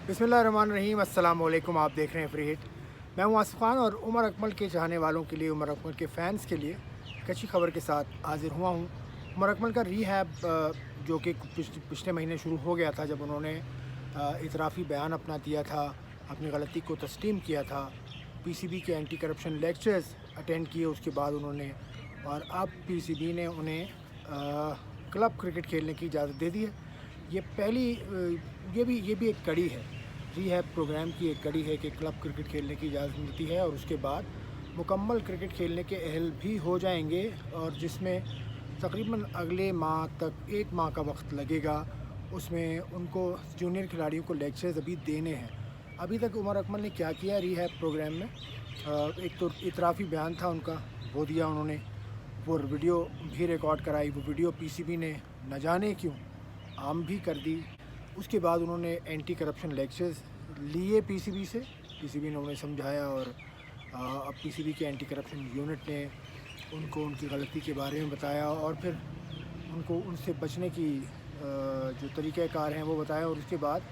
बिस्मिल्लाहिर्रहमानिर्रहीम। अस्सलाम वालेकुम। आप देख रहे हैं फ्री हिट। मैं हूं आसिफ खान और उमर अकमल के चाहने वालों के लिए, उमर अकमल के फ़ैन्स के लिए एक अच्छी खबर के साथ हाज़िर हुआ हूं। उमर अकमल का रीहैब जो कि पिछले महीने शुरू हो गया था, जब उन्होंने इतराफ़ी बयान अपना दिया था, अपनी गलती को तस्लीम किया था, पीसीबी के एंटी करप्शन लेक्चर्स अटेंड किए उसके बाद उन्होंने, और अब पीसीबी ने उन्हें क्लब क्रिकेट खेलने की इजाज़त दे दी है। ये पहली ये भी एक कड़ी है, रीहैब प्रोग्राम की एक कड़ी है कि क्लब क्रिकेट खेलने की इजाज़त मिलती है और उसके बाद मुकम्मल क्रिकेट खेलने के अहल भी हो जाएंगे, और जिसमें तकरीबन अगले माह तक 1 माह का वक्त लगेगा। उसमें उनको जूनियर खिलाड़ियों को लेक्चर्स अभी देने हैं। अभी तक उमर अकमल ने क्या किया रीहैब प्रोग्राम में, एक तो इतराफ़ी बयान था उनका, वो दिया उन्होंने, वो वीडियो भी रिकॉर्ड कराई, वो वीडियो पीसीबी ने न जाने क्यों आम भी कर दी। उसके बाद उन्होंने एंटी करप्शन लेक्चर्स लिए पीसीबी से, पीसीबी ने उन्हें समझाया, और अब पीसीबी के एंटी करप्शन यूनिट ने उनको उनकी गलती के बारे में बताया, और फिर उनको उनसे बचने की जो तरीक़ाकार हैं वो बताया। और उसके बाद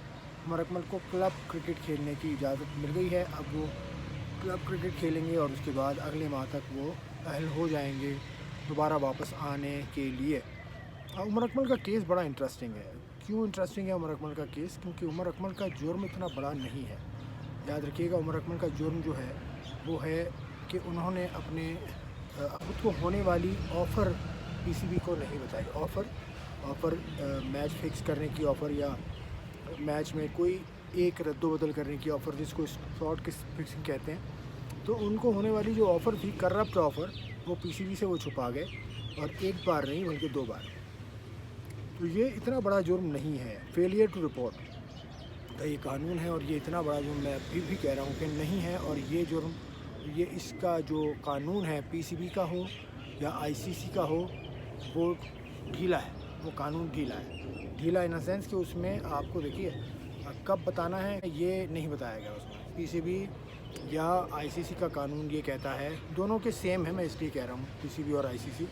उमर अकमल को क्लब क्रिकेट खेलने की इजाज़त मिल गई है। अब वो क्लब क्रिकेट खेलेंगे और उसके बाद अगले माह तक वो अहल हो जाएंगे दोबारा वापस आने के लिए। उमर अकमल का केस बड़ा इंटरेस्टिंग है। क्यों इंटरेस्टिंग है उमर अकमल का केस? क्योंकि उमर अकमल का जुर्म इतना बड़ा नहीं है। याद रखिएगा, उमर अकमल का जुर्म जो है वो है कि उन्होंने अपने खुद को होने वाली ऑफ़र पीसीबी को नहीं बताई। ऑफ़र मैच फिक्स करने की ऑफ़र, या मैच में कोई एक रद्दो-बदल करने की ऑफ़र, जिसको स्पॉट फिक्सिंग कहते हैं। तो उनको होने वाली जो ऑफ़र थी, करप्ट ऑफ़र, वो पीसीबी से वो छुपा गए, और एक बार नहीं बल्कि 2 बार। तो ये इतना बड़ा जुर्म नहीं है। फेलियर टू रिपोर्ट का ये कानून है, और ये इतना बड़ा जुर्म मैं अभी भी कह रहा हूँ कि नहीं है। और ये जुर्म, ये इसका जो कानून है, पीसीबी का हो या आईसीसी का हो, वो ढीला है। वो कानून ढीला है। ढीला इन द सेंस कि उसमें आपको देखिए कब बताना है ये नहीं बताया गया उसमें। पीसीबी या आईसीसी का कानून ये कहता है, दोनों के सेम है, मैं इसलिए कह रहा हूँ पीसीबी और आईसीसी,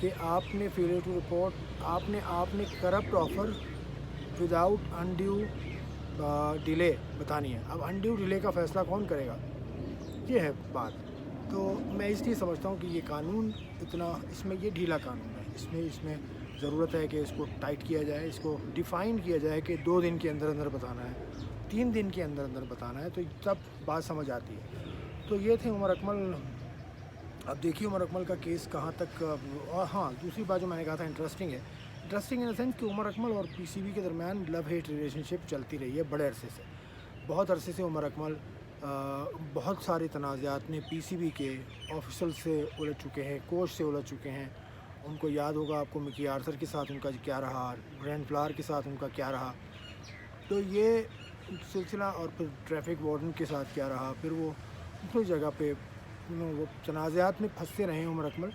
कि आपने फेलियर टू रिपोर्ट, आपने corrupt offer without undue delay बतानी है। अब अनड्यू डिले का फ़ैसला कौन करेगा, ये है बात। तो मैं इसलिए समझता हूँ कि ये कानून इतना, इसमें ये ढीला कानून है। इसमें ज़रूरत है कि इसको टाइट किया जाए, इसको डिफ़ाइन किया जाए कि 2 दिन के अंदर अंदर बताना है, 3 दिन के अंदर अंदर बताना है, तो तब बात समझ आती है। तो ये थे उमर अकमल। अब देखिए उमर अकमल का केस कहाँ तक। और हाँ, दूसरी बात जो मैंने कहा था इंटरेस्टिंग है, इंटरेस्टिंग इन द सेंस कि उमर अकमल और पीसीबी के दरमियान लव हेट रिलेशनशिप चलती रही है बड़े अरसे से। बहुत अरसे से उमर अकमल बहुत सारे तनाज़ात में पीसीबी के ऑफिसर से उलझ चुके हैं, कोच से उलझ चुके हैं। उनको याद होगा आपको, मिकी आर्थर के साथ उनका क्या रहा, ग्रैंड फ्लावर के साथ उनका क्या रहा, तो ये सिलसिला, और फिर ट्रैफिक वार्डन के साथ क्या रहा, फिर वो दूसरी जगह पे वो तनाज़ात में फंसते रहे उमर अकमल।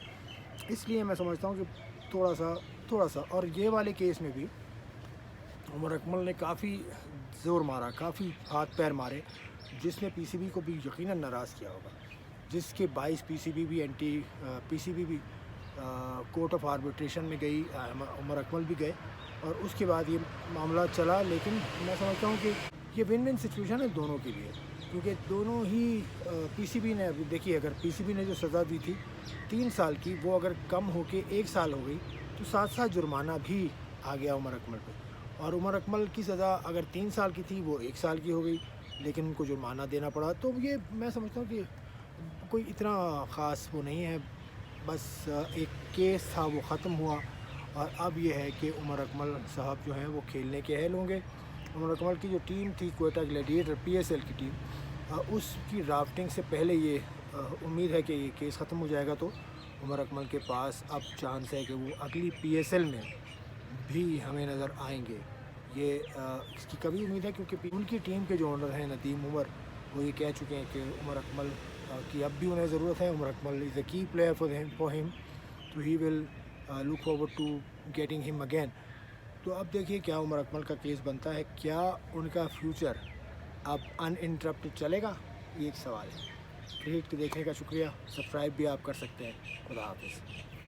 इसलिए मैं समझता हूँ कि थोड़ा सा और ये वाले केस में भी उमर अकमल ने काफ़ी ज़ोर मारा, काफ़ी हाथ पैर मारे, जिसने पीसीबी को भी यकीनन नाराज़ किया होगा, जिसके 22 पीसीबी भी कोर्ट ऑफ आर्बिट्रेशन में गई, उमर अकमल भी गए, और उसके बाद ये मामला चला। लेकिन मैं समझता हूँ कि ये विन विन सिचुएशन है दोनों के लिए, क्योंकि दोनों ही पीसीबी ने, अभी देखिए, अगर पीसीबी ने जो सज़ा दी थी 3 साल की, वो अगर कम होके 1 साल हो गई, तो साथ जुर्माना भी आ गया उमर अकमल पे। और उमर अकमल की सज़ा अगर 3 साल की थी, वो 1 साल की हो गई, लेकिन उनको जुर्माना देना पड़ा। तो ये मैं समझता हूँ कि कोई इतना ख़ास वो नहीं है, बस एक केस था, वो ख़त्म हुआ, और अब ये है कि उमर अकमल साहब जो हैं वो खेलने के अहल होंगे। उमर अकमल की जो टीम थी, क्वेटा ग्लैडिएटर पीएसएल की टीम, उसकी ड्राफ्टिंग से पहले ये उम्मीद है कि ये केस ख़त्म हो जाएगा, तो उमर अकमल के पास अब चांस है कि वो अगली पीएसएल में भी हमें नज़र आएंगे। ये इसकी कभी उम्मीद है, क्योंकि उनकी टीम के जो ओनर हैं नदीम उमर, वो ये कह चुके हैं कि उमर अकमल की अब भी उन्हें ज़रूरत है। उमर अकमल इज़ अ की प्लेयर फॉर हिम, तो he will look forward to getting him again. तो अब देखिए क्या उमर अकमल का केस बनता है, क्या उनका फ्यूचर अब अनइंटरप्टेड चलेगा, ये एक सवाल है। क्रिकेट के देखने का शुक्रिया। सब्सक्राइब भी आप कर सकते हैं। खुदा हाफिज़।